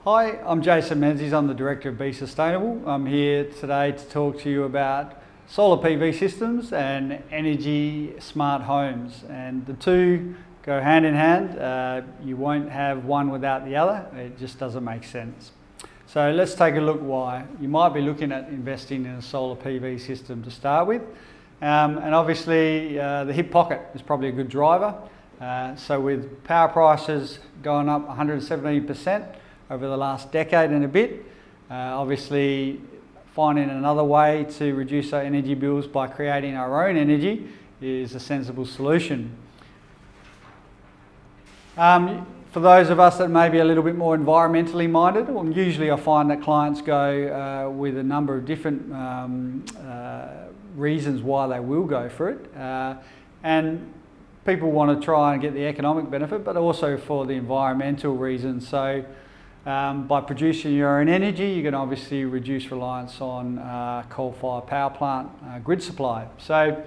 Hi, I'm Jason Menzies. I'm the Director of Be Sustainable. I'm here today to talk to you about solar PV systems and energy smart homes. And the two go hand in hand. You won't have one without the other. It just doesn't make sense. So let's take a look why. You might be looking at investing in a solar PV system to start with. And obviously the hip pocket is probably a good driver. So with power prices going up 117%, over the last decade and a bit, obviously finding another way to reduce our energy bills by creating our own energy is a sensible solution. For those of us that may be a little bit more environmentally minded, well, usually I find that clients go with a number of different reasons why they will go for it. And people want to try and get the economic benefit, but also for the environmental reasons. So by producing your own energy, you can obviously reduce reliance on coal-fired power plant grid supply. So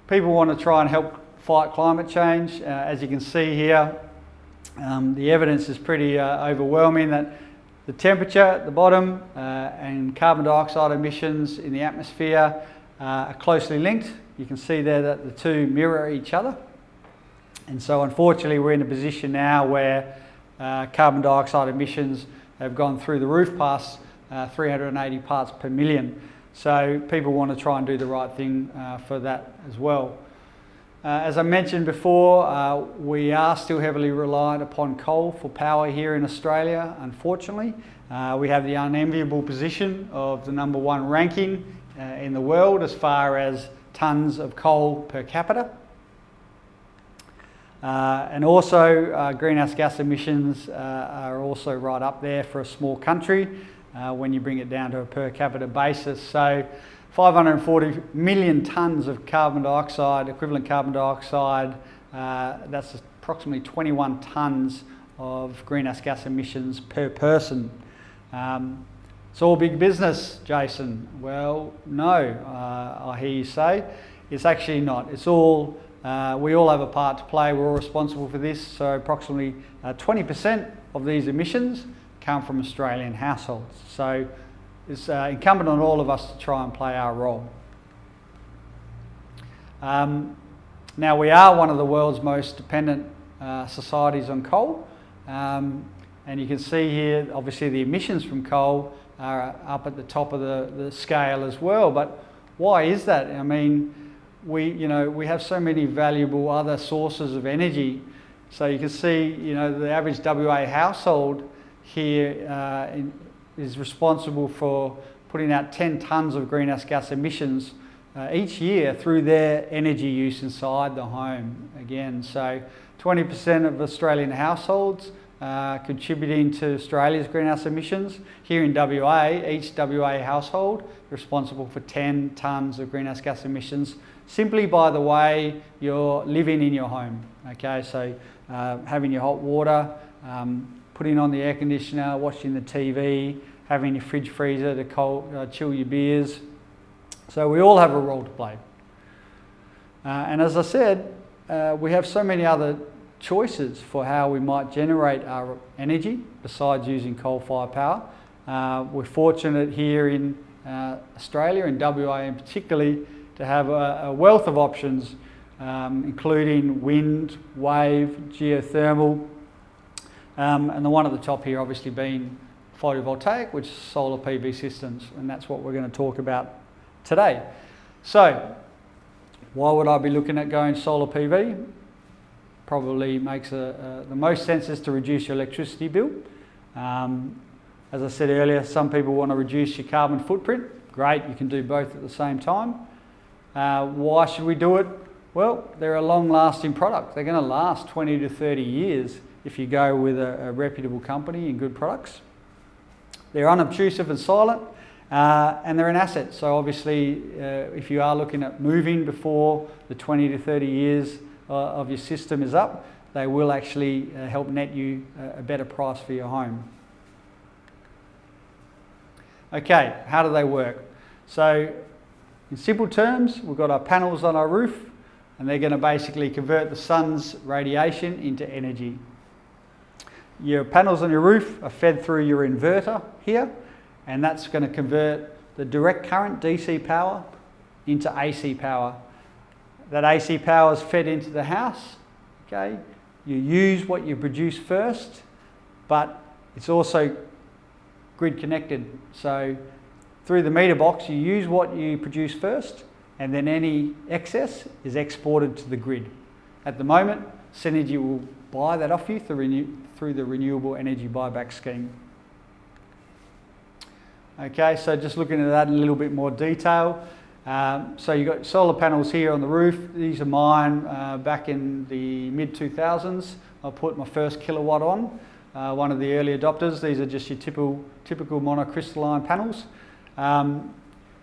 people want to try and help fight climate change. As you can see here, the evidence is pretty overwhelming that the temperature at the bottom and carbon dioxide emissions in the atmosphere are closely linked. You can see there that the two mirror each other. And so unfortunately we're in a position now where carbon dioxide emissions have gone through the roof past 380 parts per million. So people want to try and do the right thing for that as well. As I mentioned before, we are still heavily reliant upon coal for power here in Australia, unfortunately. We have the unenviable position of the #1 ranking in the world as far as tonnes of coal per capita. And also greenhouse gas emissions are also right up there for a small country when you bring it down to a per capita basis. So 540 million tonnes of carbon dioxide, equivalent carbon dioxide, that's approximately 21 tonnes of greenhouse gas emissions per person. It's all big business, Jason. Well, no, I hear you say. It's actually not. It's all we all have a part to play. We're all responsible for this. So approximately 20% of these emissions come from Australian households. So it's incumbent on all of us to try and play our role. Now we are one of the world's most dependent societies on coal. And you can see here, obviously the emissions from coal are up at the top of the scale as well. But why is that? I mean, we have so many valuable other sources of energy. So you can see, the average WA household here is responsible for putting out 10 tonnes of greenhouse gas emissions each year through their energy use inside the home. Again, so 20% of Australian households contributing to Australia's greenhouse emissions. Here in WA, each WA household responsible for 10 tonnes of greenhouse gas emissions simply by the way you're living in your home. Okay, so having your hot water, putting on the air conditioner, watching the TV, having your fridge freezer to chill your beers. So we all have a role to play. And as I said, we have so many other choices for how we might generate our energy besides using coal-fired power. We're fortunate here in Australia, in WA in particularly, to have a wealth of options, including wind, wave, geothermal, and the one at the top here obviously being photovoltaic, which is solar PV systems, and that's what we're going to talk about today. So, why would I be looking at going solar PV? Probably makes the most sense is to reduce your electricity bill. As I said earlier, some people want to reduce your carbon footprint. Great, you can do both at the same time. Why should we do it? Well, they're a long-lasting product. They're going to last 20 to 30 years if you go with a reputable company and good products. They're unobtrusive and silent, and they're an asset. So obviously, if you are looking at moving before the 20 to 30 years of your system is up, they will actually help net you a better price for your home. Okay, how do they work? So in simple terms, we've got our panels on our roof, and they're going to basically convert the sun's radiation into energy. your panels on your roof are fed through your inverter here, and that's going to convert the direct current DC power into AC power. That AC power is fed into the house. Okay, you use what you produce first, but it's also grid connected. So through the meter box, you use what you produce first, and then any excess is exported to the grid. At the moment, Synergy will buy that off you through the Renewable Energy Buyback Scheme. Okay, so just looking at that in a little bit more detail. So you've got solar panels here on the roof. These are mine back in the mid-2000s. I put my first kilowatt on, one of the early adopters. These are just your typical monocrystalline panels.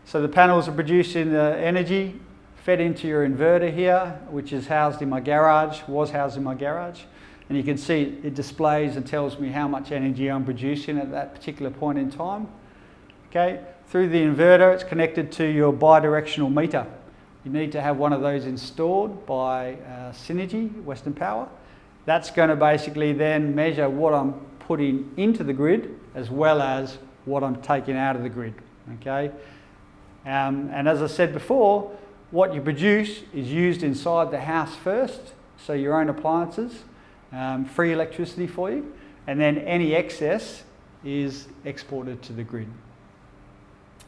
So the panels are producing the energy fed into your inverter here, which is housed in my garage, was housed in my garage. And you can see it displays and tells me how much energy I'm producing at that particular point in time. Okay, through the inverter, it's connected to your bidirectional meter. You need to have one of those installed by Synergy, Western Power. That's going to basically then measure what I'm putting into the grid as well as what I'm taking out of the grid. Okay, and as I said before, what you produce is used inside the house first, so your own appliances, free electricity for you, and then any excess is exported to the grid.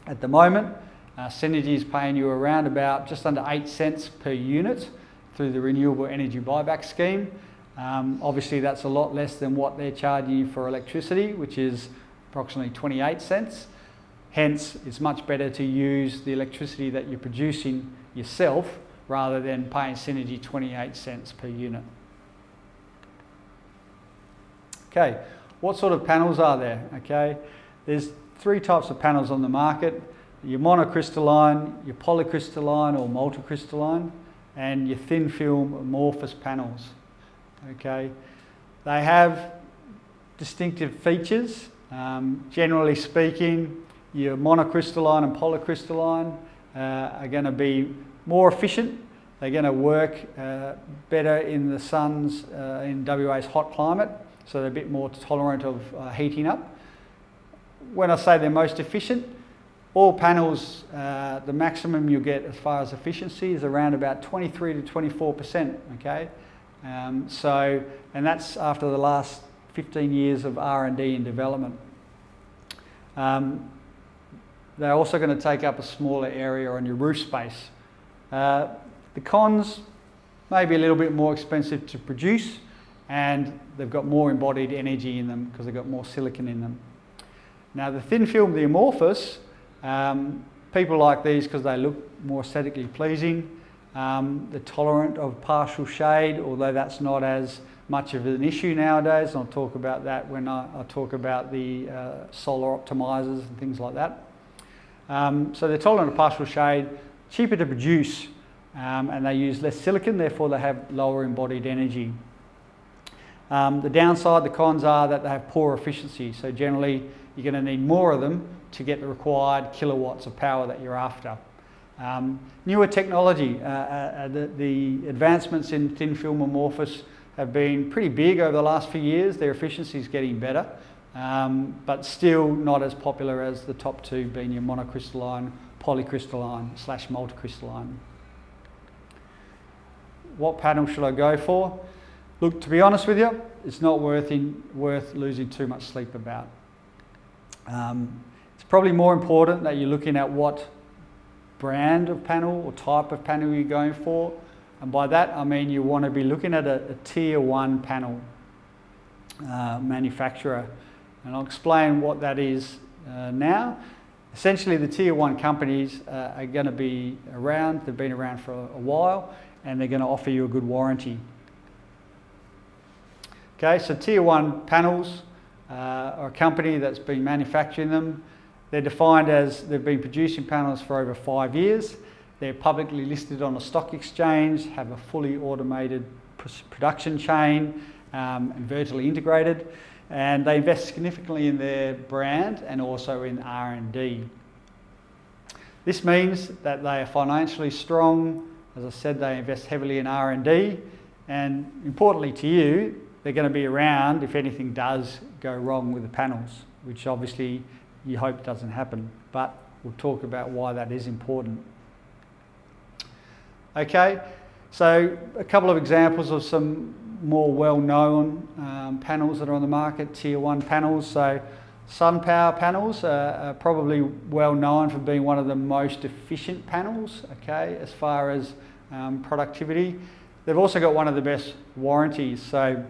At the moment, Synergy is paying you around about just under 8 cents per unit through the Renewable Energy Buyback Scheme. Obviously that's a lot less than what they're charging you for electricity, which is approximately 28 cents. Hence, it's much better to use the electricity that you're producing yourself rather than paying Synergy 28 cents per unit. Okay, what sort of panels are there? Okay, there's 3 types of panels on the market: your monocrystalline, your polycrystalline or multicrystalline, and your thin film amorphous panels. Okay, they have distinctive features. Generally speaking, your monocrystalline and polycrystalline are going to be more efficient. They're going to work better in the sun's, in WA's hot climate, so they're a bit more tolerant of heating up. When I say they're most efficient, all panels, the maximum you'll get as far as efficiency is around about 23 to 24%, okay? And that's after the last 15 years of R&D and development. They're also going to take up a smaller area on your roof space. The cons may be a little bit more expensive to produce, and they've got more embodied energy in them because they've got more silicon in them. Now the thin film, the amorphous, people like these because they look more aesthetically pleasing. They're tolerant of partial shade, although that's not as much of an issue nowadays. I'll talk about that when I talk about the solar optimizers and things like that. So they're tolerant of partial shade, cheaper to produce, and they use less silicon, therefore they have lower embodied energy. The downside, the cons are that they have poor efficiency, so generally you're going to need more of them to get the required kilowatts of power that you're after. Newer technology, the advancements in thin film amorphous have been pretty big over the last few years. Their efficiency is getting better, but still not as popular as the top 2 being your monocrystalline, polycrystalline / multicrystalline. What panel should I go for? Look, to be honest with you, it's not worth losing too much sleep about. It's probably more important that you're looking at what brand of panel or type of panel you're going for, and by that I mean you want to be looking at a tier 1 panel manufacturer, and I'll explain what that is now. Essentially the tier 1 companies are going to be around, they've been around for a while, and they're going to offer you a good warranty. Okay, so tier 1 panels are a company that's been manufacturing them. They're defined as they've been producing panels for over 5 years. They're publicly listed on a stock exchange, have a fully automated production chain, and vertically integrated, and they invest significantly in their brand and also in R&D. This means that they are financially strong. As I said, they invest heavily in R&D, and importantly to you, they're going to be around if anything does go wrong with the panels, which obviously you hope doesn't happen, but we'll talk about why that is important. Okay, so a couple of examples of some more well-known panels that are on the market, tier 1 panels. So SunPower Panels are probably well known for being one of the most efficient panels, okay, as far as productivity. They've also got one of the best warranties. So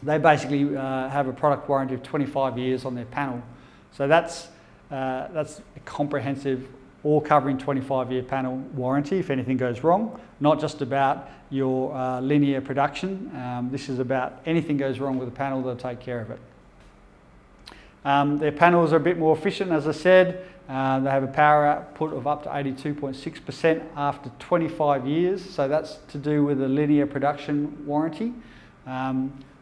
they basically have a product warranty of 25 years on their panel. So that's a comprehensive, all-covering 25-year panel warranty if anything goes wrong. Not just about your linear production. This is about anything goes wrong with the panel, they'll take care of it. Their panels are a bit more efficient, as I said. They have a power output of up to 82.6% after 25 years. So that's to do with a linear production warranty.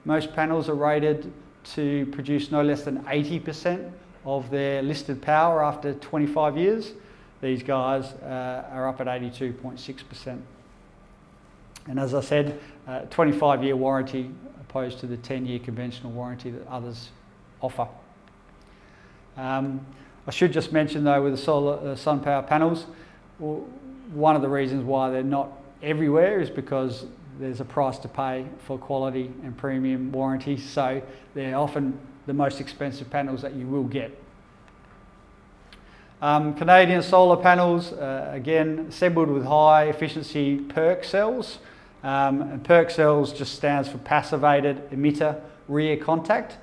Most panels are rated to produce no less than 80% of their listed power after 25 years. These guys are up at 82.6%. And as I said, 25-year warranty opposed to the 10-year conventional warranty that others offer. I should just mention though, with the SunPower panels, one of the reasons why they're not everywhere is because there's a price to pay for quality and premium warranty, so they're often the most expensive panels that you will get. Canadian solar panels, again, assembled with high efficiency PERC cells. And PERC cells just stands for passivated emitter rear contact.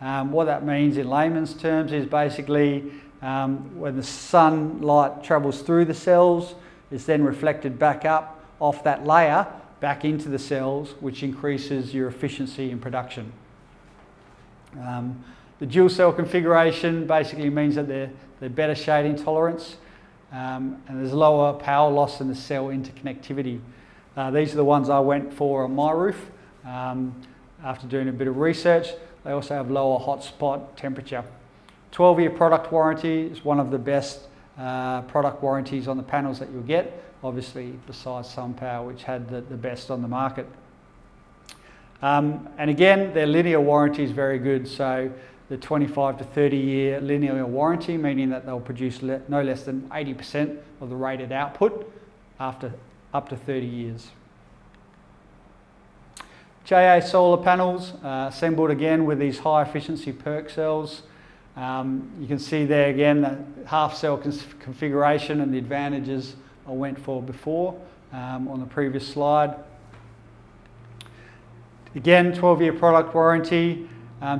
What that means in layman's terms is basically when the sunlight travels through the cells, it's then reflected back up off that layer back into the cells, which increases your efficiency in production. The dual cell configuration basically means that they're better shading tolerance and there's lower power loss in the cell interconnectivity. These are the ones I went for on my roof after doing a bit of research. They also have lower hotspot temperature. 12-year product warranty is one of the best product warranties on the panels that you'll get, obviously besides SunPower, which had the best on the market. And again, their linear warranty is very good. So the 25 to 30-year linear warranty, meaning that they'll produce no less than 80% of the rated output after up to 30 years. JA solar panels, assembled again with these high efficiency PERC cells. You can see there again the half cell configuration and the advantages I went for before on the previous slide. Again, 12-year product warranty.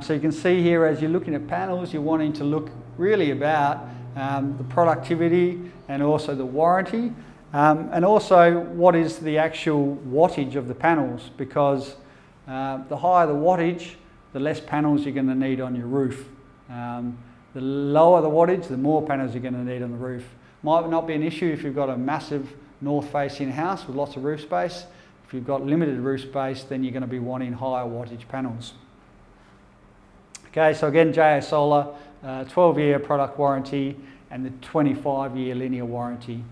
So you can see here as you're looking at panels, you're wanting to look really about the productivity and also the warranty. And also what is the actual wattage of the panels, because the higher the wattage, the less panels you're going to need on your roof. The lower the wattage, the more panels you're going to need on the roof. Might not be an issue if you've got a massive north-facing house with lots of roof space. If you've got limited roof space, then you're going to be wanting higher wattage panels. Okay, so again, JA Solar, 12-year product warranty and the 25-year linear warranty,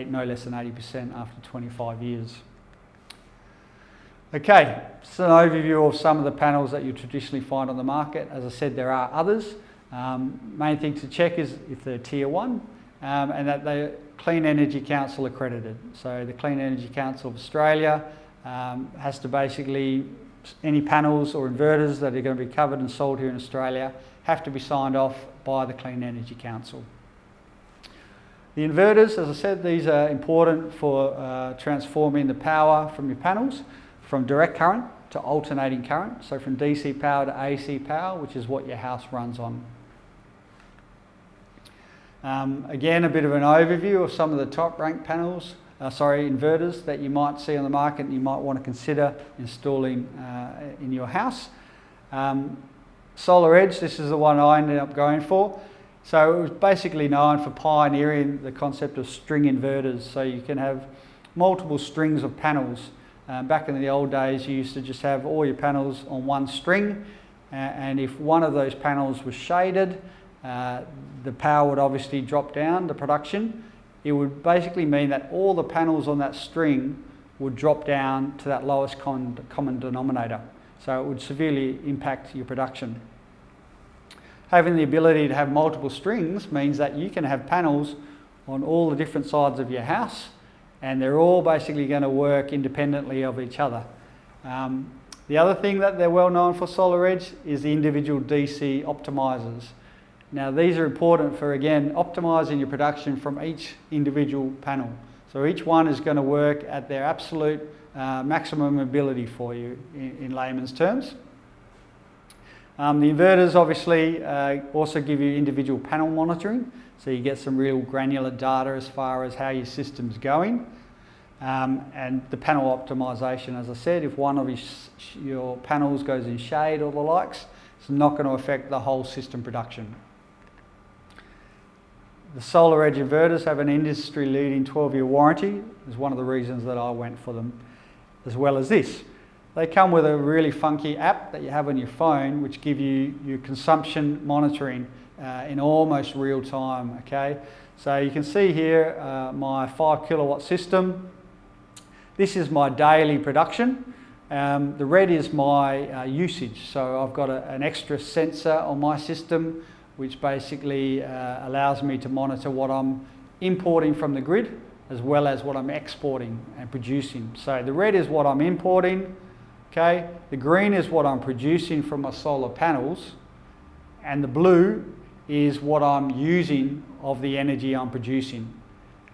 no less than 80% after 25 years. Okay, so an overview of some of the panels that you traditionally find on the market. As I said, there are others. Main thing to check is if they're tier 1 and that they're Clean Energy Council accredited. So the Clean Energy Council of Australia has to basically, any panels or inverters that are going to be covered and sold here in Australia have to be signed off by the Clean Energy Council. The inverters, as I said, these are important for transforming the power from your panels from direct current to alternating current, so from DC power to AC power, which is what your house runs on. Again, a bit of an overview of some of the top ranked panels, inverters that you might see on the market and you might want to consider installing in your house. Solar Edge, this is the one I ended up going for. So it was basically known for pioneering the concept of string inverters. So you can have multiple strings of panels. Back in the old days, you used to just have all your panels on one string, and if one of those panels was shaded, the power would obviously drop down, the production. It would basically mean that all the panels on that string would drop down to that lowest common denominator. So it would severely impact your production. Having the ability to have multiple strings means that you can have panels on all the different sides of your house, and they're all basically going to work independently of each other. The other thing that they're well known for, SolarEdge, is the individual DC optimizers. Now these are important for, again, optimizing your production from each individual panel. So each one is going to work at their absolute maximum ability for you in layman's terms. The inverters obviously also give you individual panel monitoring, so you get some real granular data as far as how your system's going. And the panel optimization, as I said, if one of your panels goes in shade or the likes, it's not going to affect the whole system production. The SolarEdge inverters have an industry-leading 12-year warranty. Is one of the reasons that I went for them, as well as this. They come with a really funky app that you have on your phone, which give you your consumption monitoring in almost real time, okay? So you can see here my 5 kilowatt system. This is my daily production. The red is my usage. So I've got an extra sensor on my system, which basically allows me to monitor what I'm importing from the grid, as well as what I'm exporting and producing. So the red is what I'm importing, okay? The green is what I'm producing from my solar panels, and the blue is what I'm using of the energy I'm producing,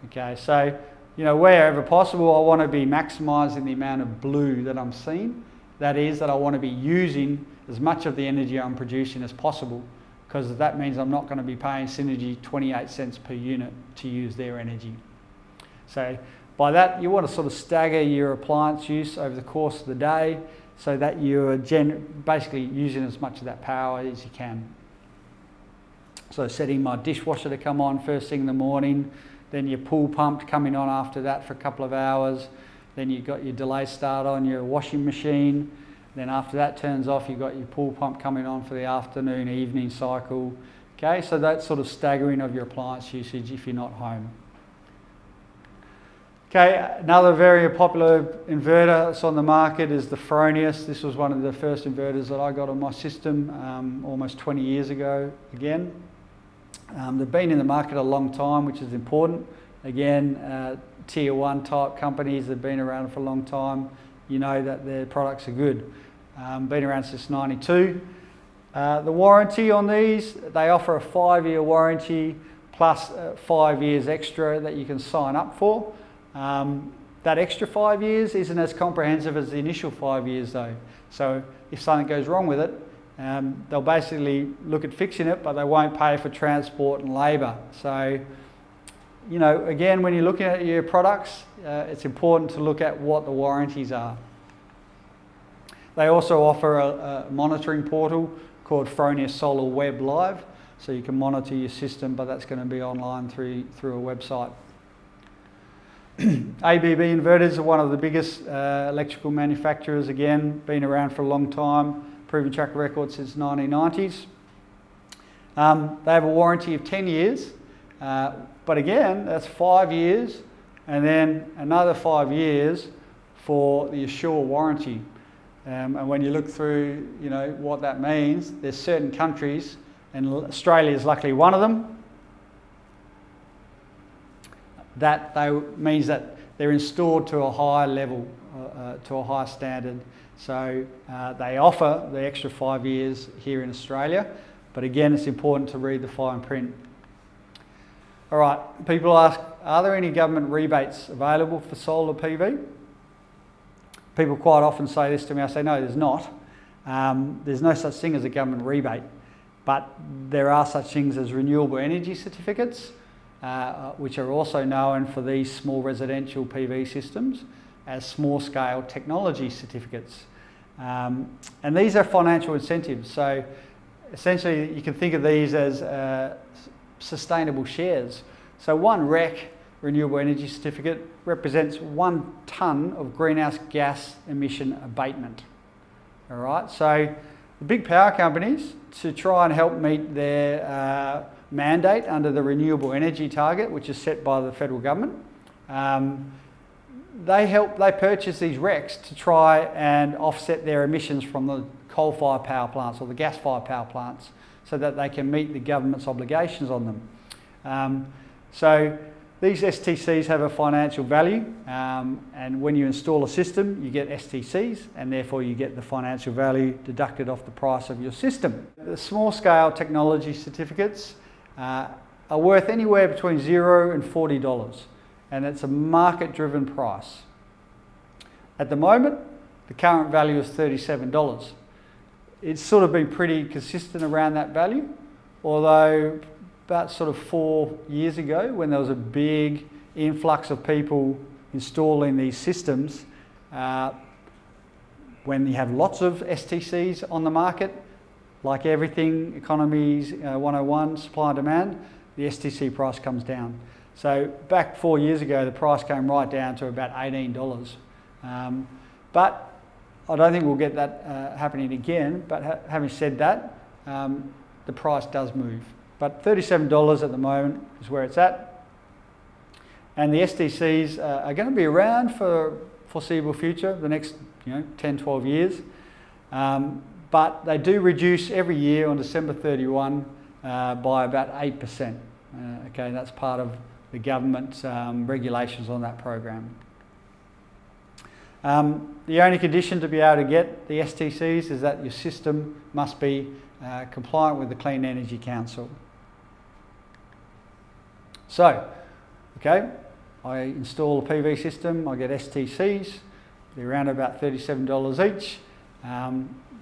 okay? So, you know, wherever possible, I want to be maximising the amount of blue that I'm seeing. That is, that I want to be using as much of the energy I'm producing as possible, because that means I'm not going to be paying Synergy 28 cents per unit to use their energy. So by that, you want to sort of stagger your appliance use over the course of the day so that you're basically using as much of that power as you can. So setting my dishwasher to come on first thing in the morning, then your pool pump coming on after that for a couple of hours, then you've got your delay start on your washing machine, then after that turns off, you've got your pool pump coming on for the afternoon, evening cycle. Okay, so that's sort of staggering of your appliance usage if you're not home. Okay, another very popular inverter that's on the market is the Fronius. This was one of the first inverters that I got on my system almost 20 years ago again. They've been in the market a long time, which is important. Again, tier 1 type companies that have been around for a long time. You know that their products are good. Been around since '92. The warranty on these, they offer a 5-year warranty plus 5 years extra that you can sign up for. That extra 5 years isn't as comprehensive as the initial 5 years though. So if something goes wrong with it, they'll basically look at fixing it, but they won't pay for transport and labour. So, you know, again, when you're looking at your products, it's important to look at what the warranties are. They also offer a monitoring portal called Fronius Solar Web Live, so you can monitor your system, but that's going to be online through a website. ABB Inverters are one of the biggest electrical manufacturers, again, been around for a long time, proven track record since 1990s. They have a warranty of 10 years, but again, that's 5 years, and then another 5 years for the Assure warranty. And when you look through, you know, what that means, there's certain countries, and Australia is luckily one of them, that means that they're installed to a higher level, to a higher standard. So they offer the extra 5 years here in Australia, but again, it's important to read the fine print. All right, people ask, are there any government rebates available for solar PV? People quite often say this to me. I say, no, there's not. There's no such thing as a government rebate, but there are such things as renewable energy certificates, which are also known for these small residential PV systems as small scale technology certificates. And these are financial incentives. So essentially you can think of these as sustainable shares. So one REC, renewable energy certificate, represents 1 tonne of greenhouse gas emission abatement. All right, so the big power companies, to try and help meet their mandate under the renewable energy target, which is set by the federal government, they purchase these RECs to try and offset their emissions from the coal-fired power plants or the gas-fired power plants so that they can meet the government's obligations on them. So these STCs have a financial value, and when you install a system, you get STCs, and therefore you get the financial value deducted off the price of your system. The small-scale technology certificates are worth anywhere between $0 and $40, and it's a market-driven price. At the moment, the current value is $37. It's sort of been pretty consistent around that value, although about sort of 4 years ago, when there was a big influx of people installing these systems, when you have lots of STCs on the market, like everything, economies 101, supply and demand, the STC price comes down. So back 4 years ago, the price came right down to about $18. But I don't think we'll get that happening again. But having said that, the price does move. But $37 at the moment is where it's at. And the STCs are going to be around for foreseeable future, the next 10, 12 years. But they do reduce every year on December 31 by about 8%. Okay, that's part of the government's regulations on that program. The only condition to be able to get the STCs is that your system must be compliant with the Clean Energy Council. So, okay, I install a PV system, I get STCs, they're around about $37 each.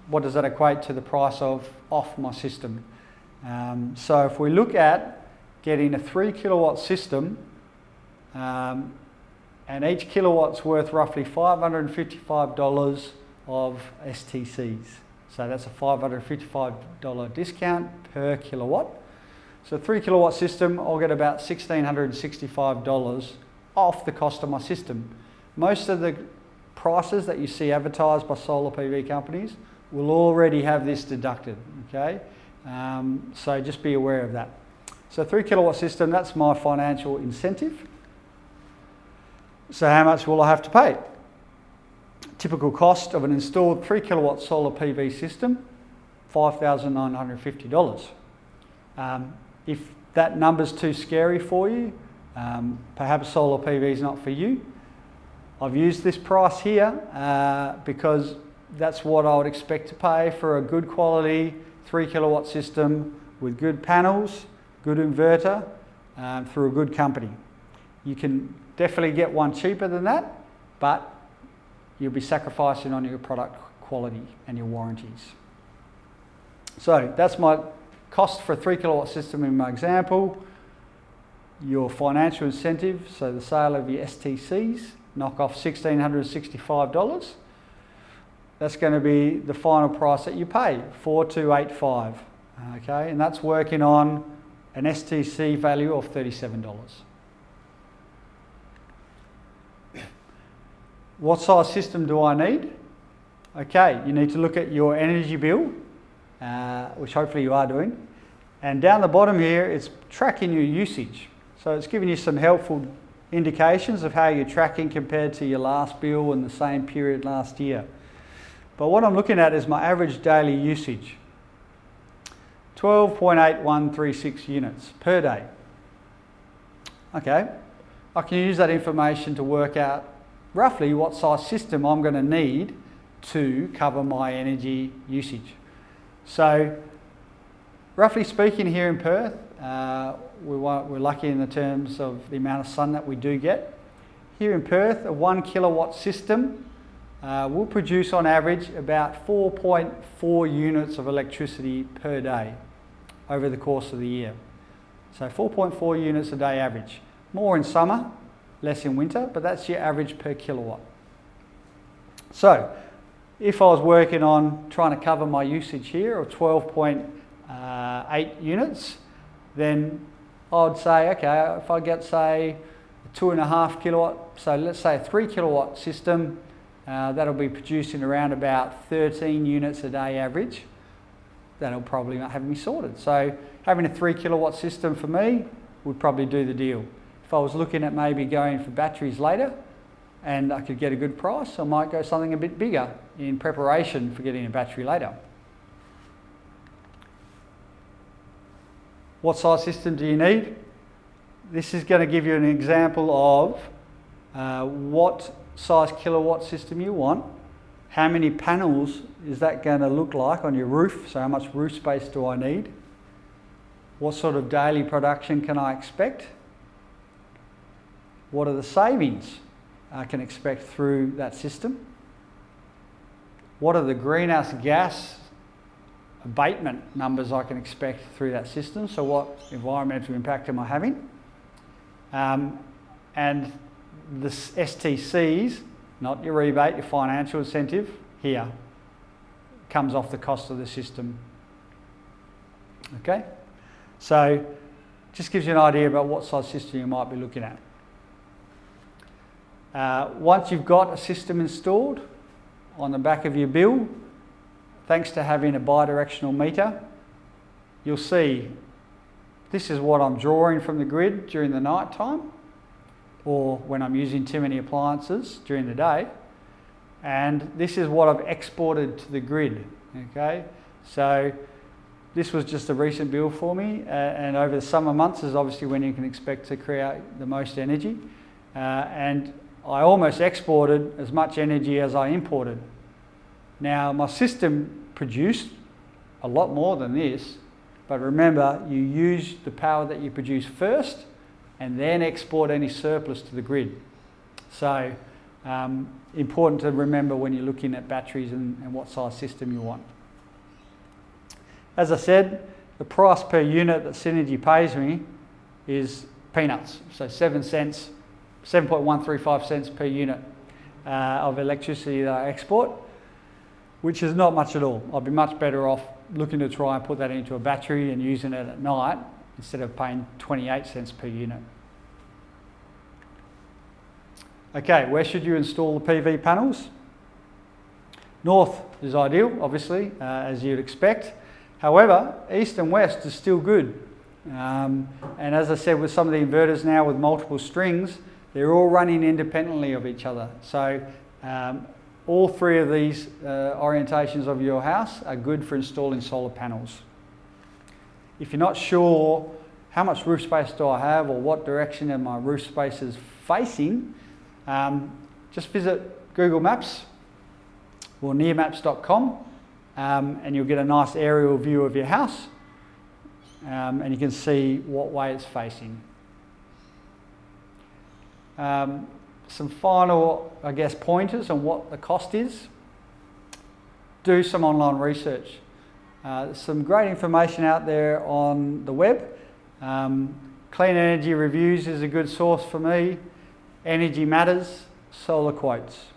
What does that equate to the price of off my system? So if we look at getting a 3 kilowatt system, and each kilowatt's worth roughly $555 of STCs. So that's a $555 discount per kilowatt. So a 3 kilowatt system, I'll get about $1,665 off the cost of my system. Most of the prices that you see advertised by solar PV companies will already have this deducted, okay? So just be aware of that. So 3 kilowatt system, that's my financial incentive. So how much will I have to pay? Typical cost of an installed 3 kilowatt solar PV system, $5,950. If that number's too scary for you, perhaps solar PV is not for you. I've used this price here because that's what I would expect to pay for a good quality 3 kilowatt system with good panels, good inverter, through a good company. You can definitely get one cheaper than that, but you'll be sacrificing on your product quality and your warranties. So that's my cost for a 3 kilowatt system in my example. Your financial incentive, so the sale of your STCs, knock off $1,665. That's going to be the final price that you pay, $4,285. Okay, and that's working on an STC value of $37. What size system do I need? Okay, you need to look at your energy bill, which hopefully you are doing. And down the bottom here, it's tracking your usage. So it's giving you some helpful indications of how you're tracking compared to your last bill and the same period last year. But what I'm looking at is my average daily usage. 12.8136 units per day. Okay, I can use that information to work out roughly what size system I'm going to need to cover my energy usage. So, roughly speaking, here in Perth, we're lucky in the terms of the amount of sun that we do get. Here in Perth, a 1 kilowatt system will produce on average about 4.4 units of electricity per day over the course of the year. So 4.4 units a day average. More in summer, less in winter, but that's your average per kilowatt. So if I was working on trying to cover my usage here of 12.8 units, then I would say, okay, if I get, say, a 2.5 kilowatt, so let's say a 3 kilowatt system, that'll be producing around about 13 units a day average. That'll probably have me sorted. So having a 3 kilowatt system for me would probably do the deal. If I was looking at maybe going for batteries later, and I could get a good price, I might go something a bit bigger in preparation for getting a battery later. What size system do you need? This is going to give you an example of what size kilowatt system you want, how many panels is that going to look like on your roof, so how much roof space do I need, what sort of daily production can I expect, what are the savings I can expect through that system, what are the greenhouse gas abatement numbers I can expect through that system, so what environmental impact am I having, and the STCs, not your rebate, your financial incentive, here comes off the cost of the system. Okay, so just gives you an idea about what size system you might be looking at. Once you've got a system installed, on the back of your bill, thanks to having a bidirectional meter, you'll see this is what I'm drawing from the grid during the night time, or when I'm using too many appliances during the day, and this is what I've exported to the grid. Okay, so this was just a recent bill for me, and over the summer months is obviously when you can expect to create the most energy, and I almost exported as much energy as I imported. Now my system produced a lot more than this, but remember, you use the power that you produce first and then export any surplus to the grid. So important to remember when you're looking at batteries and what size system you want. As I said, the price per unit that Synergy pays me is peanuts, so 7 cents, 7.135 cents per unit of electricity that I export, which is not much at all. I'd be much better off looking to try and put that into a battery and using it at night instead of paying 28 cents per unit. Okay, where should you install the PV panels? North is ideal, obviously, as you'd expect. However, east and west is still good. And as I said, with some of the inverters now with multiple strings, they're all running independently of each other. So all three of these orientations of your house are good for installing solar panels. If you're not sure how much roof space do I have or what direction are my roof spaces facing, just visit Google Maps or nearmaps.com and you'll get a nice aerial view of your house and you can see what way it's facing. Some final, I guess, pointers on what the cost is. Do some online research. There's some great information out there on the web. Clean Energy Reviews is a good source for me. Energy Matters, Solar Quotes.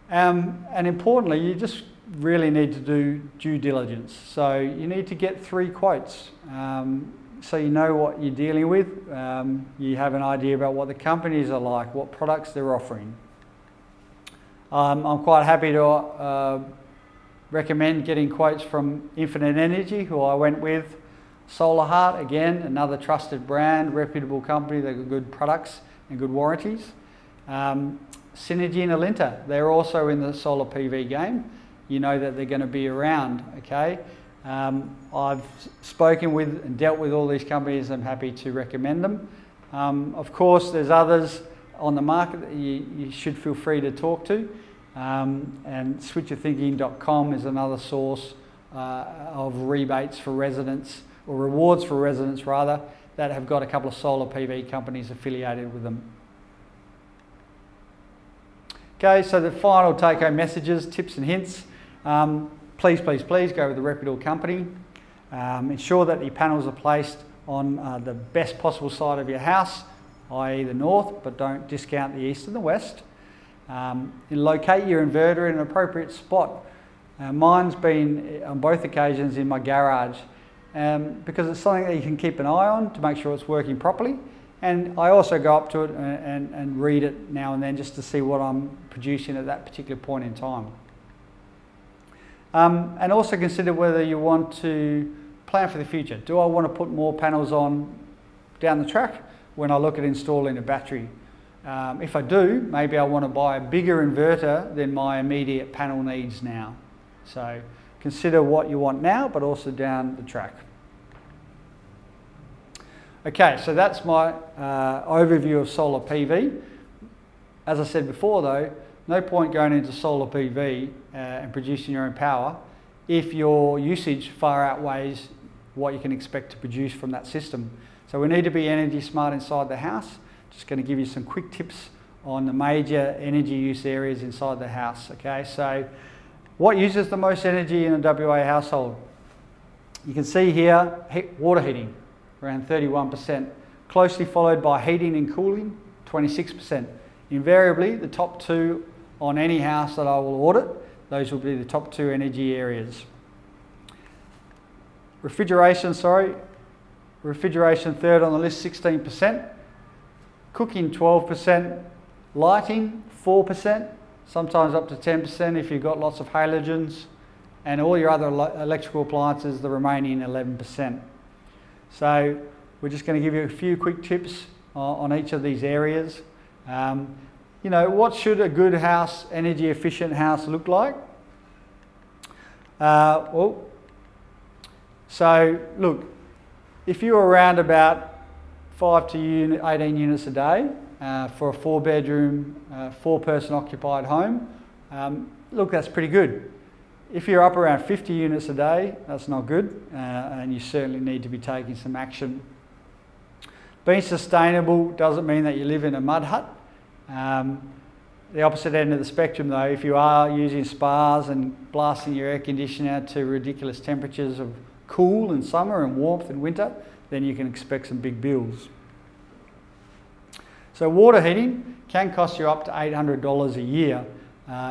And importantly, you just really need to do due diligence. So you need to get 3 quotes. So you know what you're dealing with, you have an idea about what the companies are like, what products they're offering. I'm quite happy to recommend getting quotes from Infinite Energy, who I went with. Solar Heart, again, another trusted brand, reputable company, they've got good products and good warranties. Synergy and Alinta, they're also in the solar PV game. You know that they're going to be around, okay? I've spoken with and dealt with all these companies. I'm happy to recommend them. Of course, there's others on the market that you should feel free to talk to. And switcherthinking.com is another source of rebates for residents, or rewards for residents rather, that have got a couple of solar PV companies affiliated with them. Okay, so the final take-home messages, tips and hints. Please, please, please go with a reputable company. Ensure that your panels are placed on the best possible side of your house, i.e. the north, but don't discount the east and the west. Locate your inverter in an appropriate spot. Mine's been on both occasions in my garage because it's something that you can keep an eye on to make sure it's working properly. And I also go up to it and read it now and then just to see what I'm producing at that particular point in time. And also consider whether you want to plan for the future. Do I want to put more panels on down the track when I look at installing a battery? If I do, maybe I want to buy a bigger inverter than my immediate panel needs now. So consider what you want now, but also down the track. Okay, so that's my overview of solar PV. As I said before though, no point going into solar PV and producing your own power if your usage far outweighs what you can expect to produce from that system. So we need to be energy smart inside the house. Just going to give you some quick tips on the major energy use areas inside the house. Okay, so what uses the most energy in a WA household? You can see here water heating, around 31%, closely followed by heating and cooling, 26%. Invariably, the top two on any house that I will audit, those will be the top two energy areas. Refrigeration third on the list, 16%. Cooking 12%, lighting 4%, sometimes up to 10% if you've got lots of halogens, and all your other electrical appliances, the remaining 11%. So we're just going to give you a few quick tips on each of these areas. You know, what should a good house, energy efficient house look like? So look, if you're around about 5 to 18 units a day for a 4-bedroom, 4-person occupied home, look, that's pretty good. If you're up around 50 units a day, that's not good, and you certainly need to be taking some action. Being sustainable doesn't mean that you live in a mud hut. The opposite end of the spectrum though, if you are using spas and blasting your air conditioner to ridiculous temperatures of cool in summer and warmth in winter, then you can expect some big bills. So water heating can cost you up to $800 a year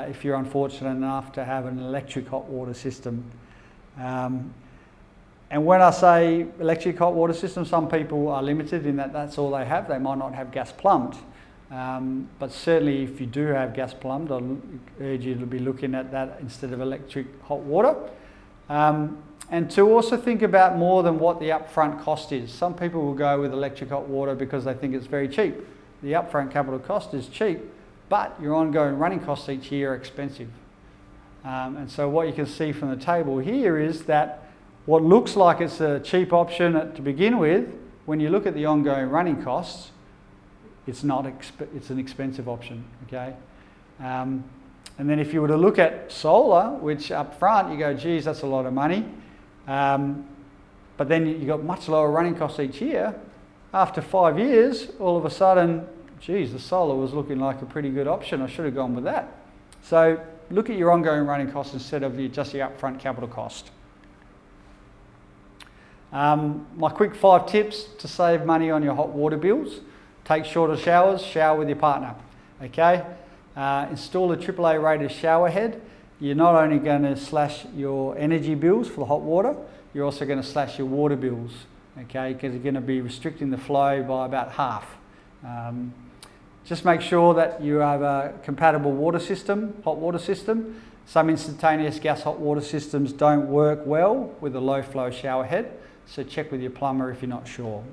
if you're unfortunate enough to have an electric hot water system. And when I say electric hot water system, some people are limited in that that's all they have. They might not have gas plumbed. But certainly if you do have gas plumbed, I'll urge you to be looking at that instead of electric hot water. And to also think about more than what the upfront cost is. Some people will go with electric hot water because they think it's very cheap. The upfront capital cost is cheap, but your ongoing running costs each year are expensive. And so what you can see from the table here is that what looks like it's a cheap option to begin with, when you look at the ongoing running costs, it's not. It's an expensive option. Okay. And then if you were to look at solar, which up front you go, geez, that's a lot of money. But then you got much lower running costs each year. After 5 years, all of a sudden, geez, the solar was looking like a pretty good option. I should have gone with that. So look at your ongoing running costs instead of just your upfront capital cost. My quick 5 tips to save money on your hot water bills. Take shorter showers, shower with your partner. Okay? Install a AAA rated shower head. You're not only going to slash your energy bills for the hot water, you're also going to slash your water bills, okay, because you're going to be restricting the flow by about half. Just make sure that you have a compatible water system, hot water system. Some instantaneous gas hot water systems don't work well with a low flow shower head, so check with your plumber if you're not sure.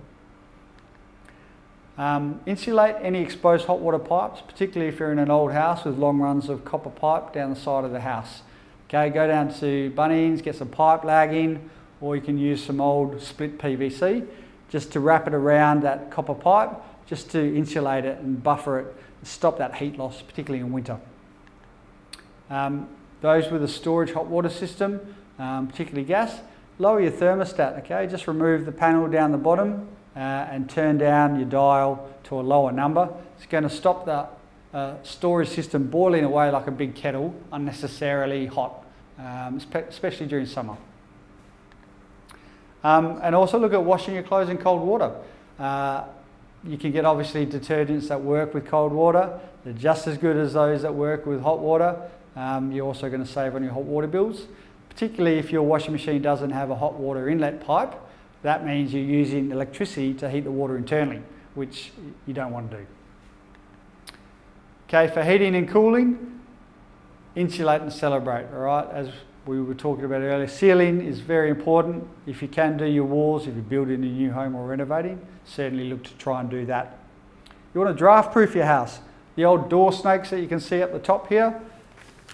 Insulate any exposed hot water pipes, particularly if you're in an old house with long runs of copper pipe down the side of the house. Okay, go down to Bunnings, get some pipe lagging, or you can use some old split PVC just to wrap it around that copper pipe, just to insulate it and buffer it, and stop that heat loss, particularly in winter. Those with a storage hot water system, particularly gas, lower your thermostat, okay? Just remove the panel down the bottom and turn down your dial to a lower number. It's going to stop the storage system boiling away like a big kettle, unnecessarily hot, especially during summer. And also look at washing your clothes in cold water. You can get obviously detergents that work with cold water. They're just as good as those that work with hot water. You're also going to save on your hot water bills, particularly if your washing machine doesn't have a hot water inlet pipe. That means you're using electricity to heat the water internally, which you don't want to do. Okay, for heating and cooling, insulate and celebrate, all right? As we were talking about earlier, sealing is very important. If you can do your walls, if you're building a new home or renovating, certainly look to try and do that. You want to draft proof your house. The old door snakes that you can see up the top here,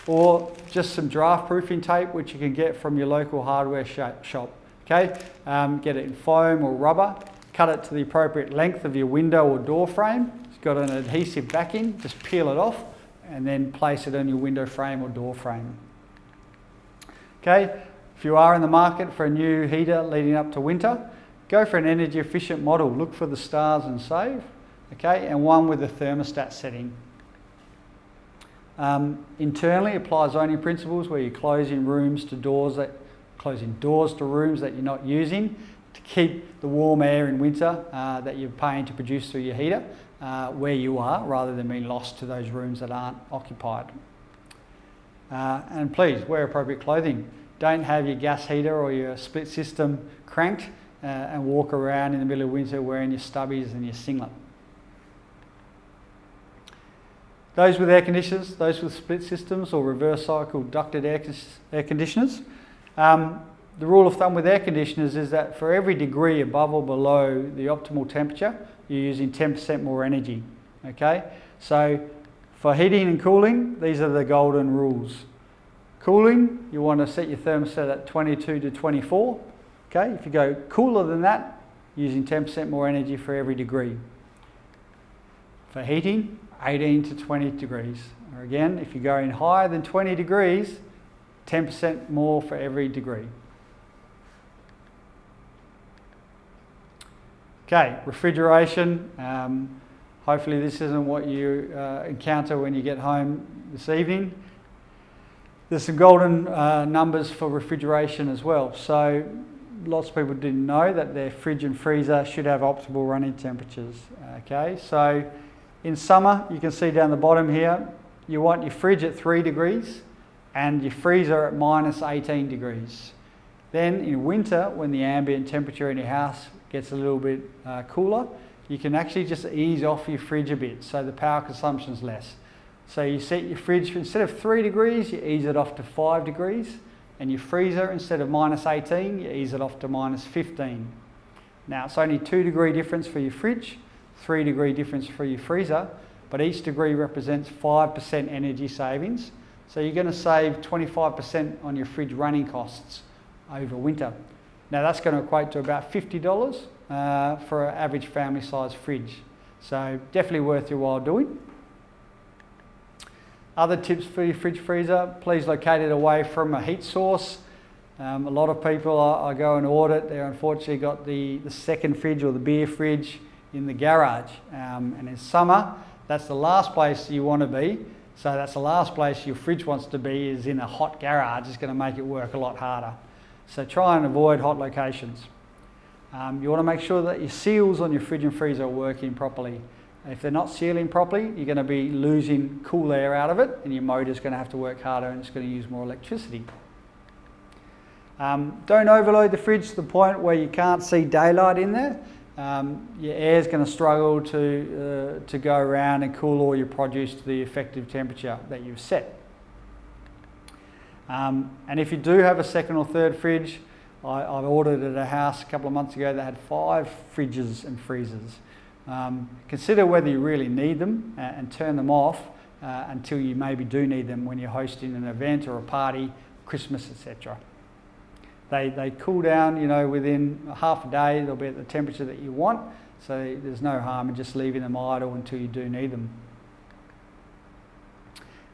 or just some draft proofing tape which you can get from your local hardware shop. Okay, get it in foam or rubber, cut it to the appropriate length of your window or door frame. It's got an adhesive backing, just peel it off and then place it on your window frame or door frame. Okay, if you are in the market for a new heater leading up to winter, go for an energy efficient model. Look for the stars and save, okay, and one with a thermostat setting. Internally, apply zoning principles where you're closing doors to rooms that you're not using to keep the warm air in winter that you're paying to produce through your heater where you are, rather than being lost to those rooms that aren't occupied. And please wear appropriate clothing. Don't have your gas heater or your split system cranked and walk around in the middle of winter wearing your stubbies and your singlet. Those with air conditioners, those with split systems or reverse cycle ducted air conditioners, the rule of thumb with air conditioners is that for every degree above or below the optimal temperature, you're using 10% more energy. Okay, so for heating and cooling, these are the golden rules. Cooling, you want to set your thermostat at 22 to 24. Okay, if you go cooler than that, using 10% more energy for every degree. For heating, 18 to 20 degrees. Or again, if you're going higher than 20 degrees, 10% more for every degree. Okay, refrigeration. Hopefully this isn't what you encounter when you get home this evening. There's some golden numbers for refrigeration as well. So lots of people didn't know that their fridge and freezer should have optimal running temperatures. Okay, so in summer, you can see down the bottom here, you want your fridge at 3 degrees and your freezer at minus 18 degrees. Then in winter, when the ambient temperature in your house gets a little bit cooler, you can actually just ease off your fridge a bit so the power consumption is less. So you set your fridge, instead of 3 degrees, you ease it off to 5 degrees, and your freezer, instead of minus 18, you ease it off to minus 15. Now it's only 2 degree difference for your fridge, 3 degree difference for your freezer, but each degree represents 5% energy savings. So you're going to save 25% on your fridge running costs over winter. Now that's going to equate to about $50 for an average family size fridge. So definitely worth your while doing. Other tips for your fridge freezer, please locate it away from a heat source. A lot of people I go and audit, they're unfortunately got the second fridge or the beer fridge in the garage. And in summer, that's the last place you want to be. So that's the last place your fridge wants to be, is in a hot garage. It's going to make it work a lot harder. So try and avoid hot locations. You want to make sure that your seals on your fridge and freezer are working properly. If they're not sealing properly, you're going to be losing cool air out of it, and your motor's going to have to work harder and it's going to use more electricity. Don't overload the fridge to the point where you can't see daylight in there. Your air's going to struggle to go around and cool all your produce to the effective temperature that you've set. And if you do have a second or third fridge, I've ordered at a house a couple of months ago that had 5 fridges and freezers. Consider whether you really need them and turn them off until you maybe do need them when you're hosting an event or a party, Christmas, etc. They cool down, within half a day. They'll be at the temperature that you want, so there's no harm in just leaving them idle until you do need them.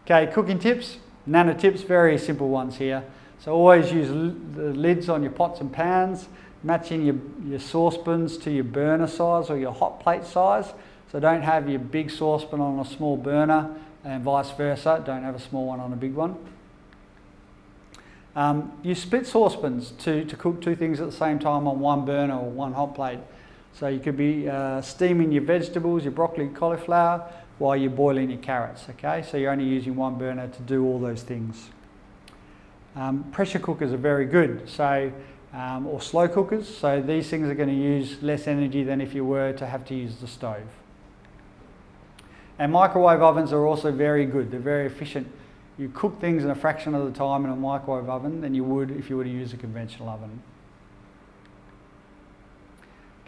Okay, cooking tips, nano tips, very simple ones here. So always use the lids on your pots and pans, matching your saucepans to your burner size or your hot plate size. So don't have your big saucepan on a small burner and vice versa. Don't have a small one on a big one. Use split saucepans to cook 2 things at the same time on one burner or one hot plate. So you could be steaming your vegetables, your broccoli, cauliflower, while you're boiling your carrots, okay? So you're only using one burner to do all those things. Pressure cookers are very good, so or slow cookers, so these things are going to use less energy than if you were to have to use the stove. And microwave ovens are also very good, they're very efficient. You cook things in a fraction of the time in a microwave oven than you would if you were to use a conventional oven.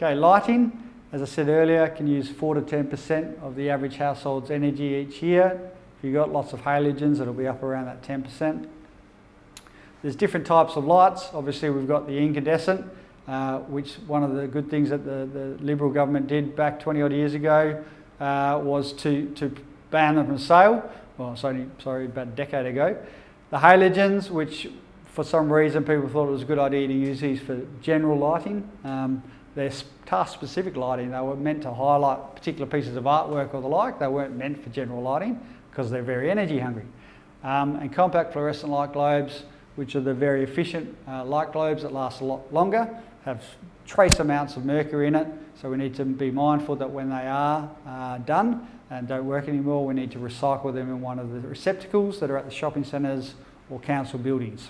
Okay, lighting. as I said earlier, can use 4 to 10% of the average household's energy each year. If you've got lots of halogens, it'll be up around that 10%. There's different types of lights. Obviously, we've got the incandescent, which one of the good things that the Liberal government did back 20 odd years ago was to ban them from sale. Well, sorry, about a decade ago. The halogens, which for some reason people thought it was a good idea to use these for general lighting. They're task-specific lighting. They were meant to highlight particular pieces of artwork or the like. They weren't meant for general lighting because they're very energy hungry. And compact fluorescent light globes, which are the very efficient light globes that last a lot longer, have trace amounts of mercury in it. So we need to be mindful that when they are done and don't work anymore, we need to recycle them in one of the receptacles that are at the shopping centres or council buildings.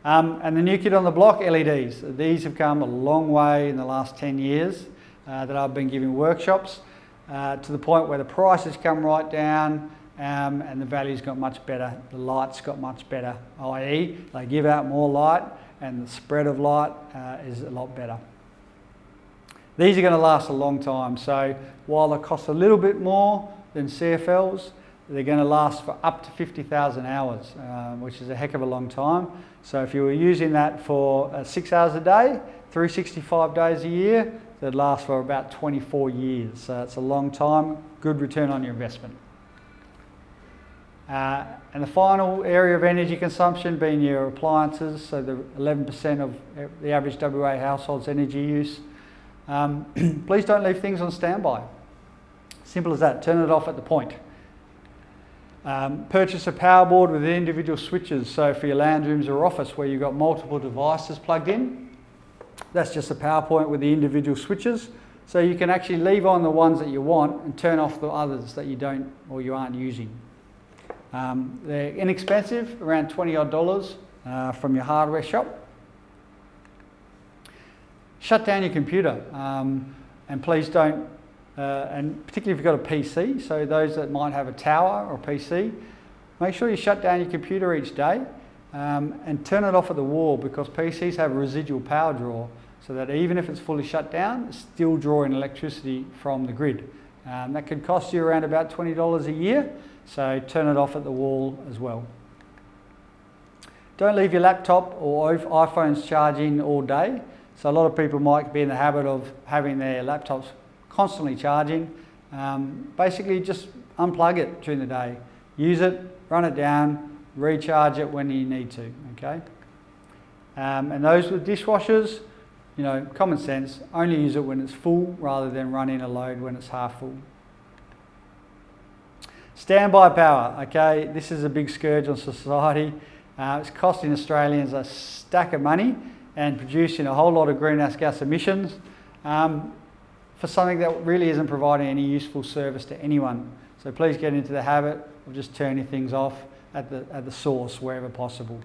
And the new kid on the block, LEDs. These have come a long way in the last 10 years that I've been giving workshops to the point where the prices come right down and the value's got much better. The light's got much better, i.e. they give out more light and the spread of light is a lot better. These are going to last a long time, so while they cost a little bit more than CFLs, they're going to last for up to 50,000 hours, which is a heck of a long time. So if you were using that for 6 hours a day, 365 days a year, they'd last for about 24 years. So it's a long time, good return on your investment. And the final area of energy consumption being your appliances, so the 11% of the average WA household's energy use. Please don't leave things on standby. Simple as that, turn it off at the point. Purchase a power board with individual switches, so for your lounge rooms or office where you've got multiple devices plugged in, that's just a power point with the individual switches, so you can actually leave on the ones that you want and turn off the others that you don't or you aren't using. They're inexpensive, around $20 odd from your hardware shop. Shut down your computer and please don't, and particularly if you've got a PC, so those that might have a tower or PC, make sure you shut down your computer each day and turn it off at the wall, because PCs have a residual power draw, so that even if it's fully shut down, it's still drawing electricity from the grid. That could cost you around about $20 a year, so turn it off at the wall as well. Don't leave your laptop or iPhones charging all day. So a lot of people might be in the habit of having their laptops constantly charging. Basically just unplug it during the day. Use it, run it down, recharge it when you need to, okay? And those with dishwashers, you know, common sense, only use it when it's full rather than running a load when it's half full. Standby power, okay, this is a big scourge on society. It's costing Australians a stack of money and producing a whole lot of greenhouse gas emissions for something that really isn't providing any useful service to anyone. So please get into the habit of just turning things off at the source wherever possible.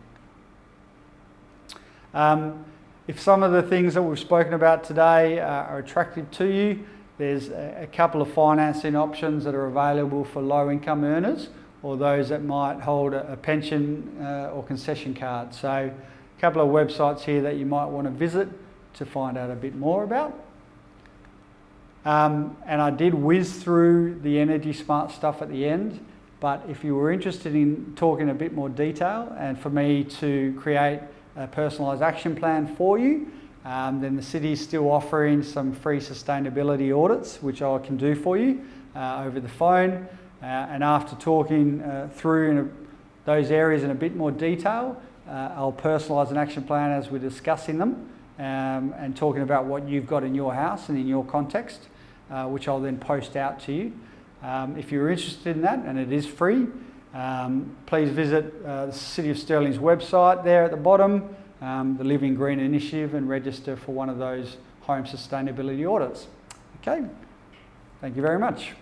If some of the things that we've spoken about today are attractive to you, there's a couple of financing options that are available for low-income earners or those that might hold a pension or concession card. So a couple of websites here that you might want to visit to find out a bit more about. And I did whiz through the Energy Smart stuff at the end, but if you were interested in talking a bit more detail and for me to create a personalised action plan for you, then the city is still offering some free sustainability audits, which I can do for you over the phone. And after talking through those areas in a bit more detail, I'll personalise an action plan as we're discussing them and talking about what you've got in your house and in your context, which I'll then post out to you. If you're interested in that, and it is free, please visit the City of Stirling's website there at the bottom, the Living Green Initiative, and register for one of those home sustainability audits. Okay, thank you very much.